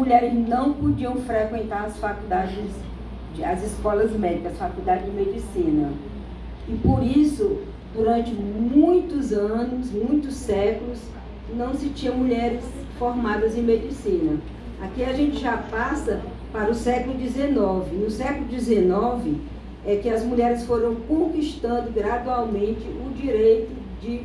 mulheres não podiam frequentar as faculdades, as escolas médicas, as faculdades de medicina. E por isso, durante muitos anos, muitos séculos, não se tinha mulheres formadas em medicina. Aqui a gente já passa para o século XIX. No século XIX é que as mulheres foram conquistando gradualmente o direito de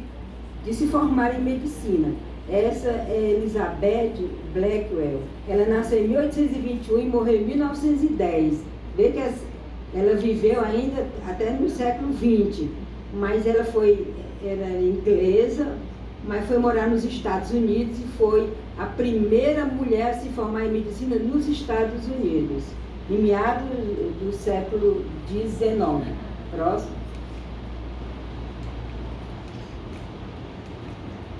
se formar em medicina. Essa é Elizabeth Blackwell. Ela nasceu em 1821 e morreu em 1910. Vê que ela viveu ainda até no século XX, mas ela era inglesa, mas foi morar nos Estados Unidos e foi a primeira mulher a se formar em medicina nos Estados Unidos, em meados do século XIX. Próximo.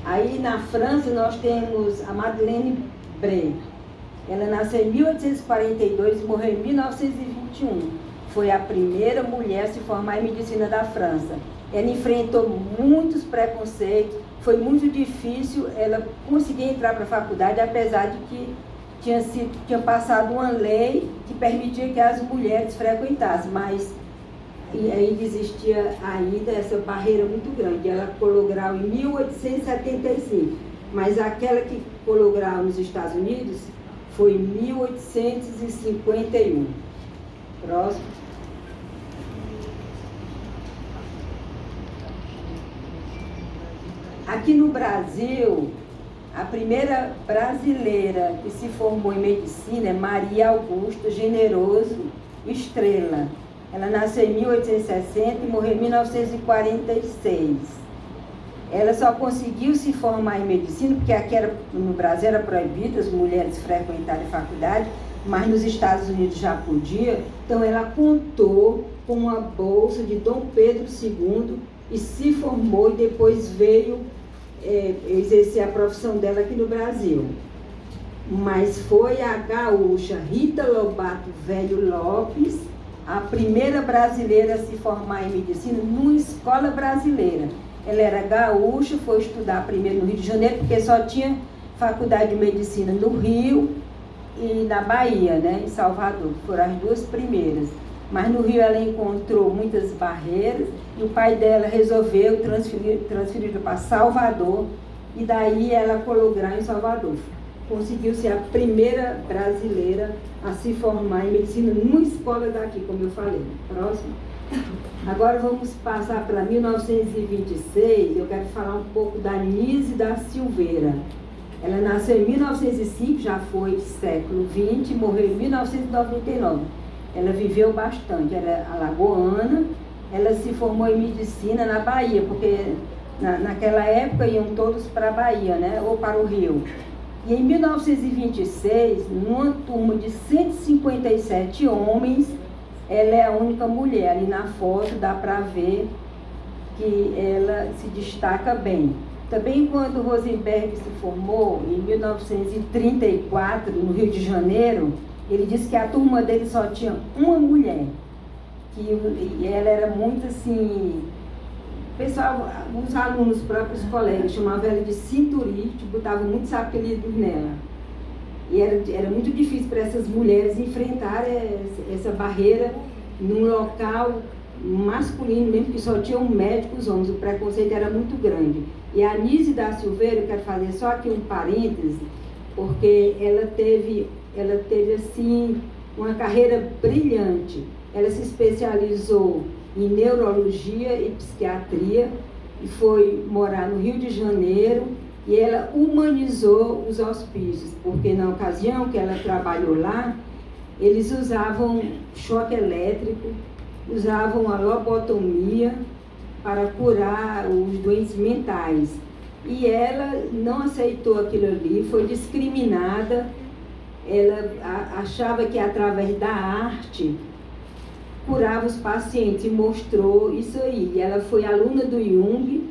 Aí na França nós temos a Madeleine Bray. Ela nasceu em 1842 e morreu em 1921. Foi a primeira mulher a se formar em medicina da França. Ela enfrentou muitos preconceitos, foi muito difícil ela conseguir entrar para a faculdade, apesar de que tinha passado uma lei que permitia que as mulheres frequentassem, mas ainda existia ainda essa barreira muito grande. Ela colou grau em 1875, mas aquela que colou grau nos Estados Unidos foi em 1851. Próximo. Aqui no Brasil, a primeira brasileira que se formou em medicina é Maria Augusta Generoso Estrela. Ela nasceu em 1860 e morreu em 1946. Ela só conseguiu se formar em medicina porque aqui no Brasil era proibido as mulheres frequentarem faculdade, mas nos Estados Unidos já podia. Então ela contou com uma bolsa de Dom Pedro II e se formou e depois veio exercer a profissão dela aqui no Brasil. Mas foi a gaúcha Rita Lobato Velho Lopes a primeira brasileira a se formar em medicina numa escola brasileira. Ela era gaúcha, foi estudar primeiro no Rio de Janeiro, porque só tinha faculdade de medicina no Rio e na Bahia, né, em Salvador, que foram as duas primeiras. Mas no Rio ela encontrou muitas barreiras e o pai dela resolveu transferir para Salvador, e daí ela colou grau em Salvador. Conseguiu ser a primeira brasileira a se formar em medicina numa escola daqui, como eu falei. Próximo. Agora vamos passar para 1926. Eu quero falar um pouco da Nise da Silveira. Ela nasceu em 1905, já foi século XX, e morreu em 1999. Ela viveu bastante, era alagoana. Ela se formou em medicina na Bahia, porque naquela época iam todos para a Bahia, né, ou para o Rio. E em 1926, numa turma de 157 homens, ela é a única mulher. Ali na foto dá para ver que ela se destaca bem. Também quando Rosenberg se formou, em 1934, no Rio de Janeiro, ele disse que a turma dele só tinha uma mulher. E ela era muito assim... Pessoal, os alunos, os próprios colegas, chamavam ela de cinturite, botavam muitos apelidos nela. E era muito difícil para essas mulheres enfrentarem essa barreira num local masculino mesmo, que só tinham médicos homens. O preconceito era muito grande. E a Nise da Silveira, eu quero fazer só aqui um parêntese, porque ela teve assim, uma carreira brilhante. Ela se especializou em neurologia e psiquiatria e foi morar no Rio de Janeiro, e ela humanizou os hospícios, porque na ocasião que ela trabalhou lá, eles usavam choque elétrico, usavam a lobotomia para curar os doentes mentais. E ela não aceitou aquilo ali, foi discriminada. Ela achava que através da arte curava os pacientes e mostrou isso aí. E ela foi aluna do Jung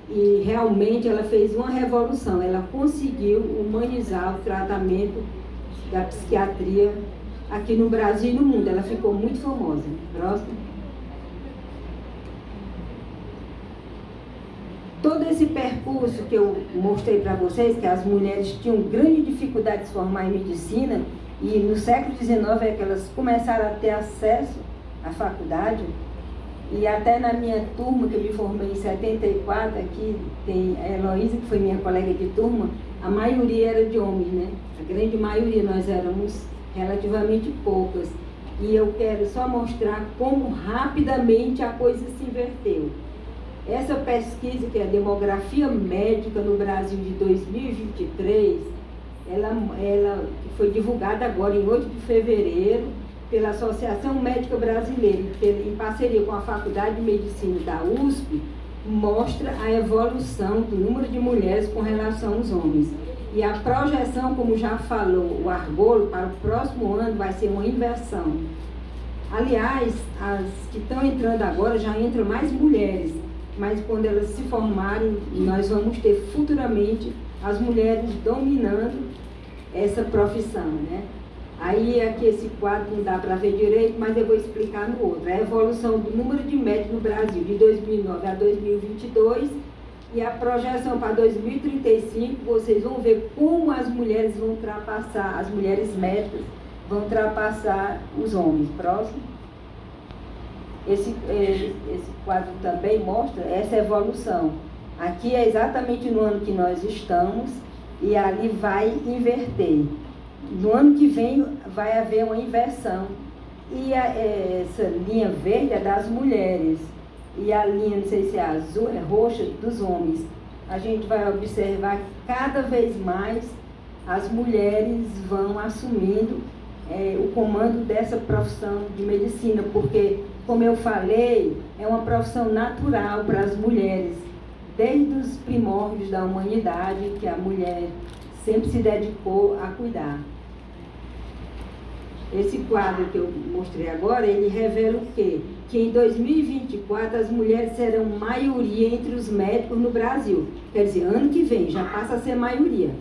e realmente ela fez uma revolução. Ela conseguiu humanizar o tratamento da psiquiatria aqui no Brasil e no mundo. Ela ficou muito famosa. Próximo. todo esse percurso que eu mostrei para vocês, que as mulheres tinham grande dificuldade de se formar em medicina, e no século XIX é que elas começaram a ter acesso à faculdade, e até na minha turma, que eu me formei em 74, aqui tem a Heloísa, que foi minha colega de turma, a maioria era de homens, né? A grande maioria, nós éramos relativamente poucas. E eu quero só mostrar como rapidamente a coisa se inverteu. Essa pesquisa, que é a Demografia Médica no Brasil de 2023, ela foi divulgada agora em 8 de fevereiro pela Associação Médica Brasileira, em parceria com a Faculdade de Medicina da USP, mostra a evolução do número de mulheres com relação aos homens. E a projeção, como já falou o Argolo, para o próximo ano vai ser uma inversão. Aliás, as que estão entrando agora já entram mais mulheres, mas quando elas se formarem, nós vamos ter futuramente as mulheres dominando essa profissão, né? Aí aqui esse quadro não dá para ver direito, mas eu vou explicar no outro. A evolução do número de médicos no Brasil de 2009 a 2022 e a projeção para 2035, vocês vão ver como as mulheres vão ultrapassar, as mulheres médicas vão ultrapassar os homens. Próximo. Esse quadro também mostra essa evolução. Aqui é exatamente no ano que nós estamos e ali vai inverter. No ano que vem vai haver uma inversão. E essa linha verde é das mulheres. E a linha, não sei se é azul, é roxa, dos homens. A gente vai observar que cada vez mais as mulheres vão assumindo o comando dessa profissão de medicina, porque, como eu falei, é uma profissão natural para as mulheres, desde os primórdios da humanidade, que a mulher sempre se dedicou a cuidar. Esse quadro que eu mostrei agora, ele revela o quê? Que em 2024 as mulheres serão maioria entre os médicos no Brasil. Quer dizer, ano que vem já passa a ser maioria.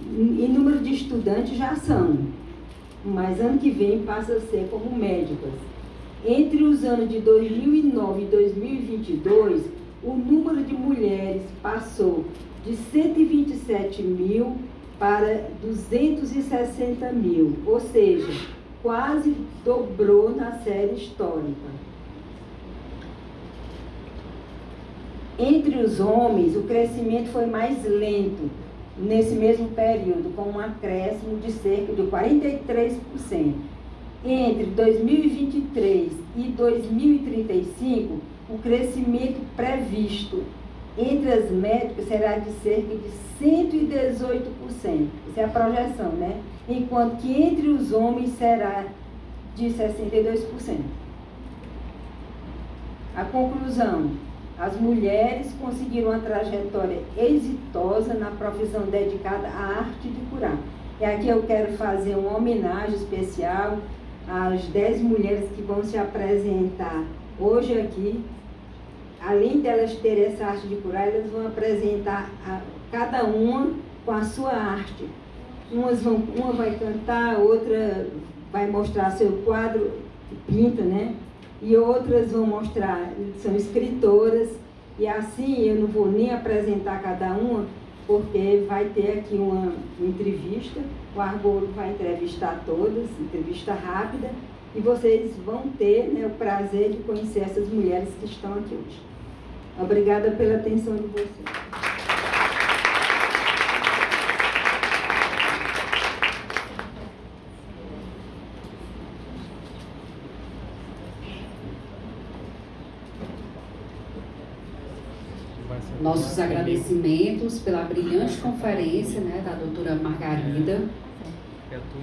Em número de estudantes já são, mas ano que vem passa a ser como médicas. Entre os anos de 2009 e 2022, o número de mulheres passou de 127 mil para 260 mil, ou seja, quase dobrou na série histórica. Entre os homens, o crescimento foi mais lento nesse mesmo período, com um acréscimo de cerca de 43%. Entre 2023 e 2035, o crescimento previsto entre as médicas será de cerca de 118%. Essa é a projeção, né? Enquanto que entre os homens será de 62%. A conclusão: as mulheres conseguiram uma trajetória exitosa na profissão dedicada à arte de curar. E aqui eu quero fazer uma homenagem especial às 10 mulheres que vão se apresentar hoje aqui. Além delas terem essa arte de curar, elas vão apresentar cada uma com a sua arte. Uma vai cantar, outra vai mostrar seu quadro, pinta, né? E outras vão mostrar, são escritoras, e assim eu não vou nem apresentar cada uma, porque vai ter aqui uma entrevista, o Argolo vai entrevistar todas, entrevista rápida, e vocês vão ter, né, o prazer de conhecer essas mulheres que estão aqui hoje. Obrigada pela atenção de vocês. Nossos agradecimentos pela brilhante conferência, né, da doutora Margarida.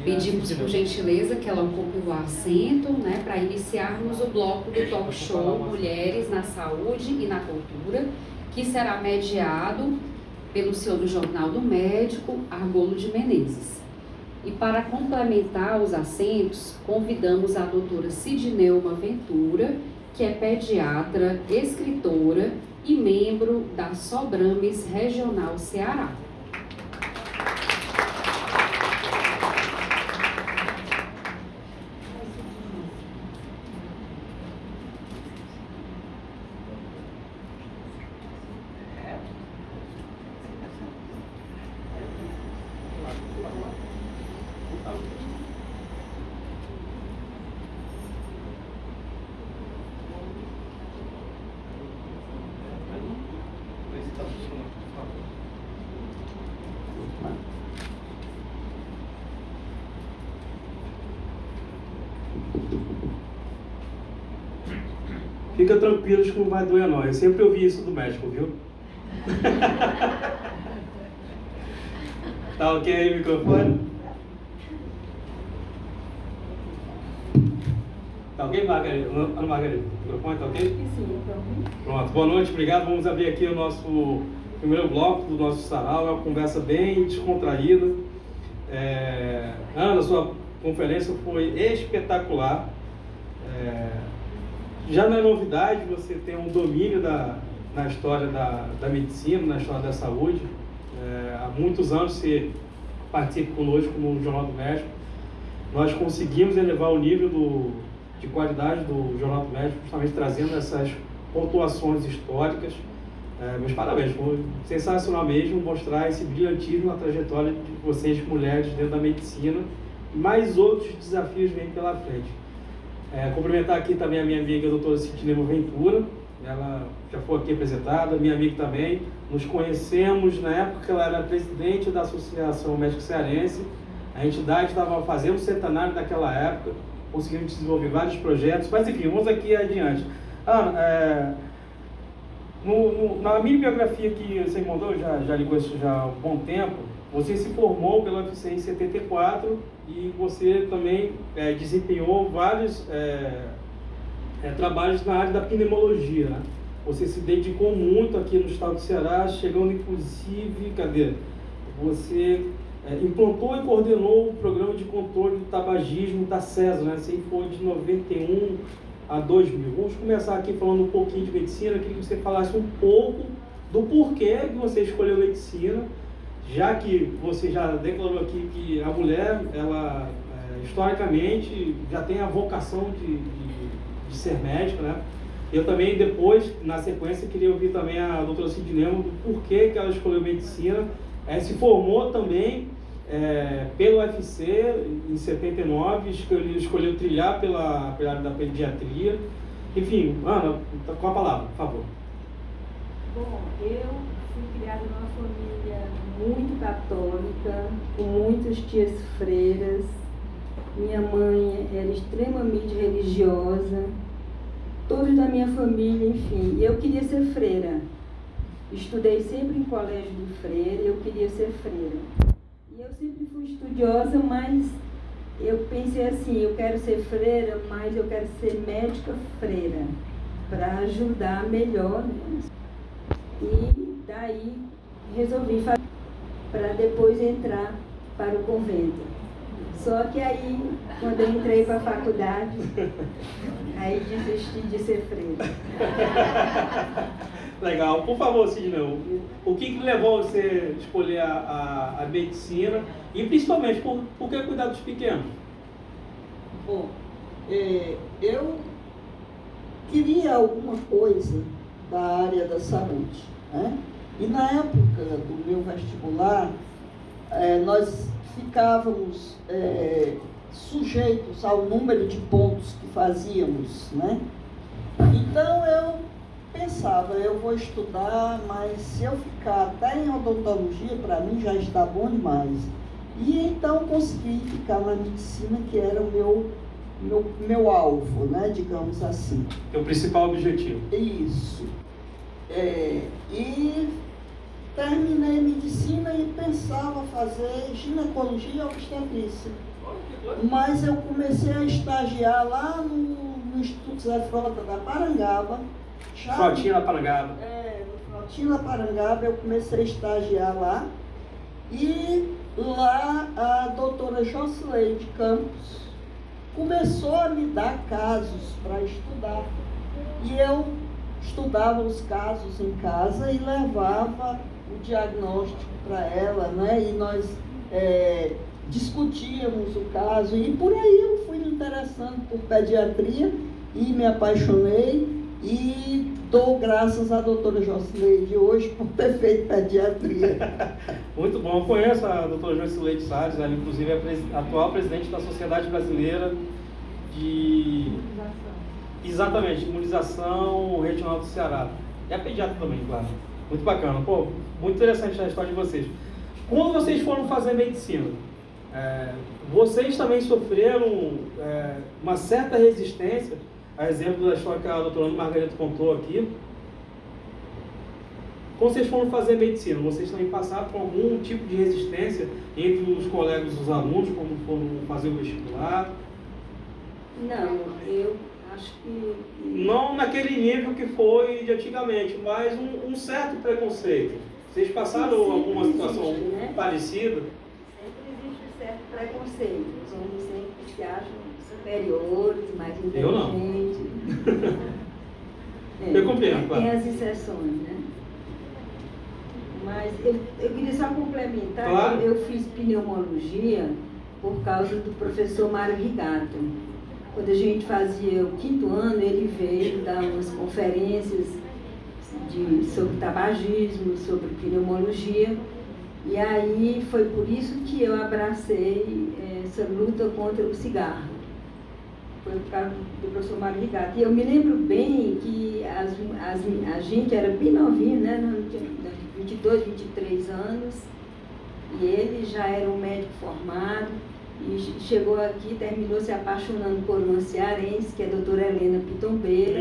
Pedimos, por gentileza, que ela ocupe o assento, né, para iniciarmos o bloco do talk show Mulheres na Saúde e na Cultura, que será mediado pelo senhor do Jornal do Médico, Argolo de Menezes. E para complementar os assentos, convidamos a doutora Sidneuma Ventura, que é pediatra, escritora e membro da Sobrames Regional Ceará. Fica tranquilos que não vai doer não. Eu sempre ouvi isso do médico, viu? Tá ok aí o microfone? Tá ok, Margarida? Ana Margarida, o microfone tá ok? Sim, Pronto, boa noite, obrigado. Vamos abrir aqui o nosso primeiro bloco do nosso sarau, é uma conversa bem descontraída. Ana, sua conferência foi espetacular. Já não é novidade você ter um domínio na história da medicina, na história da saúde. Há muitos anos você participa conosco no Jornal do Médico. Nós conseguimos elevar o nível de qualidade do Jornal do Médico, justamente trazendo essas pontuações históricas. Meus parabéns, foi sensacional mesmo mostrar esse brilhantismo na trajetória de vocês, mulheres, dentro da medicina. Mais outros desafios vêm pela frente. Cumprimentar aqui também a minha amiga, a doutora Cidinema Ventura. Ela já foi aqui apresentada, minha amiga também. Nos conhecemos na época que ela era presidente da Associação Médica Cearense. A entidade estava fazendo o centenário naquela época, conseguimos desenvolver vários projetos, mas enfim, vamos aqui adiante. Na minha biografia que você mandou, já ligou isso já há um bom tempo, você se formou pela UFC em 74 e você também desempenhou vários trabalhos na área da pneumologia, né? Você se dedicou muito aqui no estado do Ceará, chegando inclusive, você implantou e coordenou o programa de controle do tabagismo da CESA, né? Isso aí foi de 91 a 2000. Vamos começar aqui falando um pouquinho de medicina. Eu queria que você falasse um pouco do porquê que você escolheu medicina, já que você já declarou aqui que a mulher, ela historicamente já tem a vocação de ser médica, né? Eu também depois, na sequência, queria ouvir também a doutora Cidinema do porquê que ela escolheu medicina, se formou também pelo UFC em 79, escolheu trilhar pela área da pediatria. Enfim, Ana, com a palavra, por favor. Bom, eu fui criada numa família muito católica, com muitas tias freiras. Minha mãe era extremamente religiosa, todos da minha família, enfim. Eu queria ser freira. Estudei sempre em colégio de freira e eu queria ser freira. E eu sempre fui estudiosa, mas eu pensei assim, eu quero ser freira, mas eu quero ser médica freira, para ajudar melhor, né? E daí resolvi fazer para depois entrar para o convento. Só que aí, quando eu entrei para a faculdade, aí desisti de ser freira. Legal. Por favor, Cidinema, o que levou você a escolher a medicina e principalmente por que cuidar dos pequenos? Bom, eu queria alguma coisa da área da saúde, né? E na época do meu vestibular, nós ficávamos sujeitos ao número de pontos que fazíamos, né? Então eu pensava, eu vou estudar, mas se eu ficar até em odontologia, para mim já está bom demais. E então consegui ficar na medicina, que era o meu alvo, né, digamos assim. É o principal objetivo. Isso. E terminei medicina e pensava fazer ginecologia e obstetrícia. Mas eu comecei a estagiar lá no Instituto Zé Frota da Parangaba. Frotinha da Parangaba. No Frotinha da Parangaba eu comecei a estagiar lá. E lá a doutora Jocileide Campos começou a me dar casos para estudar. E eu estudava os casos em casa e levava o diagnóstico para ela, né? E nós discutíamos o caso. E por aí eu fui me interessando por pediatria e me apaixonei. E dou graças à doutora Jocileide hoje por ter feito pediatria. Muito bom, eu conheço a doutora Jocileide Salles, ela inclusive é a atual presidente da Sociedade Brasileira de Imunização Regional do Ceará. É pediatra também, claro. Muito bacana, muito interessante a história de vocês. Quando vocês foram fazer medicina, Vocês também sofreram uma certa resistência, a exemplo da história que a doutora Margarida contou aqui. Quando vocês foram fazer medicina, vocês também passaram por algum tipo de resistência entre os colegas dos alunos, quando foram fazer o vestibular? Não, eu acho que... Não naquele nível que foi de antigamente, mas um certo preconceito. Vocês passaram alguma situação parecida? Sempre existe um certo preconceito. Os homens sempre se acham superiores, mais inteligentes. Eu não. Eu compreendo, claro. Tem as exceções, né? Mas eu queria só complementar, claro. Eu fiz pneumologia por causa do professor Mário Rigato. Quando a gente fazia o 5º ano, ele veio dar umas conferências sobre tabagismo, sobre pneumologia, e aí foi por isso que eu abracei essa luta contra o cigarro. Foi por causa do professor Mário Rigato. E eu me lembro bem que a gente era bem novinho, né? 22, 23 anos, e ele já era um médico formado, e chegou aqui, terminou se apaixonando por uma cearense, que é a doutora Helena Pitombeira.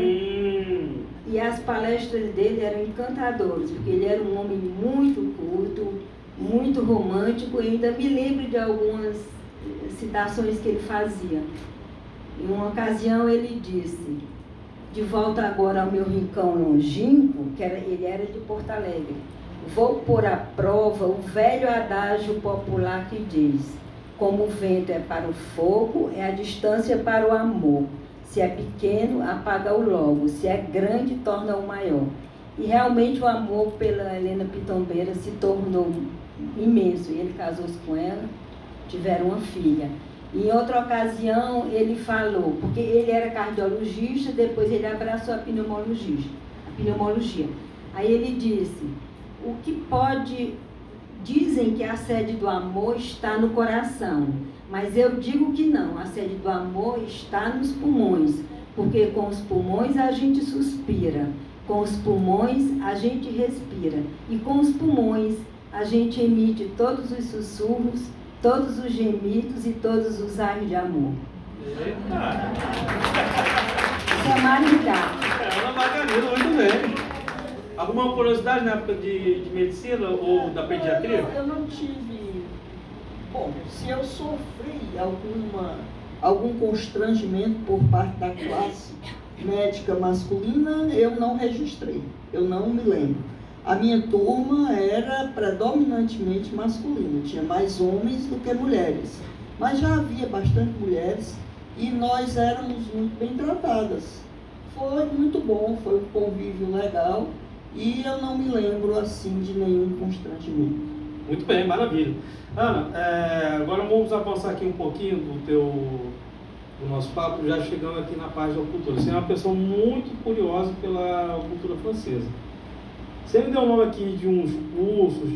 E as palestras dele eram encantadoras, porque ele era um homem muito culto, muito romântico, e ainda me lembro de algumas citações que ele fazia. Em uma ocasião ele disse: de volta agora ao meu rincão longínquo, ele era de Porto Alegre, vou pôr à prova o velho adágio popular que diz: como o vento é para o fogo, é a distância para o amor. Se é pequeno, apaga-o logo. Se é grande, torna-o maior. E realmente o amor pela Helena Pitombeira se tornou imenso. Ele casou-se com ela, tiveram uma filha. E em outra ocasião ele falou, porque ele era cardiologista, depois ele abraçou a pneumologia. Aí ele disse: o que pode... Dizem que a sede do amor está no coração, mas eu digo que não, a sede do amor está nos pulmões, porque com os pulmões a gente suspira, com os pulmões a gente respira, e com os pulmões a gente emite todos os sussurros, todos os gemidos e todos os aios de amor. Eita! Isso é maridade. Ana Margarida, muito bem. Alguma curiosidade na época de medicina ou da pediatria? Eu não tive... Bom, se eu sofri algum constrangimento por parte da classe médica masculina, eu não registrei, eu não me lembro. A minha turma era predominantemente masculina, tinha mais homens do que mulheres, mas já havia bastante mulheres e nós éramos muito bem tratadas. Foi muito bom, foi um convívio legal. E eu não me lembro, assim, de nenhum constrangimento. Muito bem, maravilha. Ana, agora vamos avançar aqui um pouquinho do nosso papo, já chegando aqui na parte da cultura. Você é uma pessoa muito curiosa pela cultura francesa. Você me deu o nome aqui de uns cursos,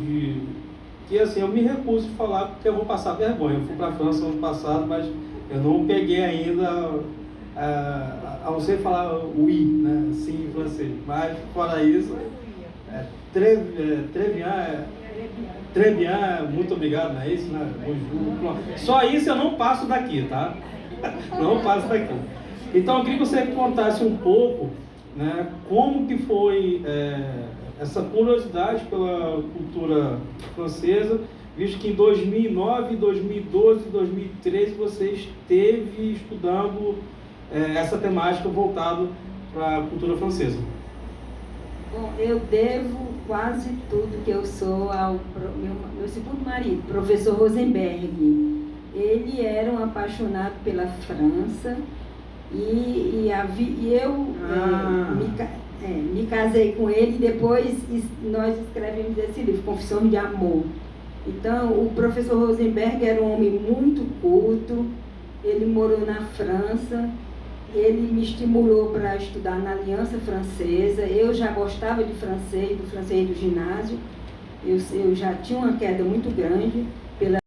que assim, eu me recuso de falar porque eu vou passar vergonha. Eu fui para a França ano passado, mas eu não peguei ainda... a não ser falar oui, né, sim em francês, mas fora isso, très bien, muito obrigado, não é isso, né? Bonjour. Só isso eu não passo daqui, tá? Não passo daqui. Então eu queria que você contasse um pouco, né, como que foi essa curiosidade pela cultura francesa, visto que em 2009, 2012, 2013 você esteve estudando essa temática voltada para a cultura francesa. Bom, eu devo quase tudo que eu sou ao meu segundo marido, professor Rosenberg. Ele era um apaixonado pela França e eu me casei com ele e depois nós escrevemos esse livro, Confissões de Amor. Então, o professor Rosenberg era um homem muito culto, ele morou na França. Ele me estimulou para estudar na Aliança Francesa. Eu já gostava de francês, do francês do ginásio. Eu já tinha uma queda muito grande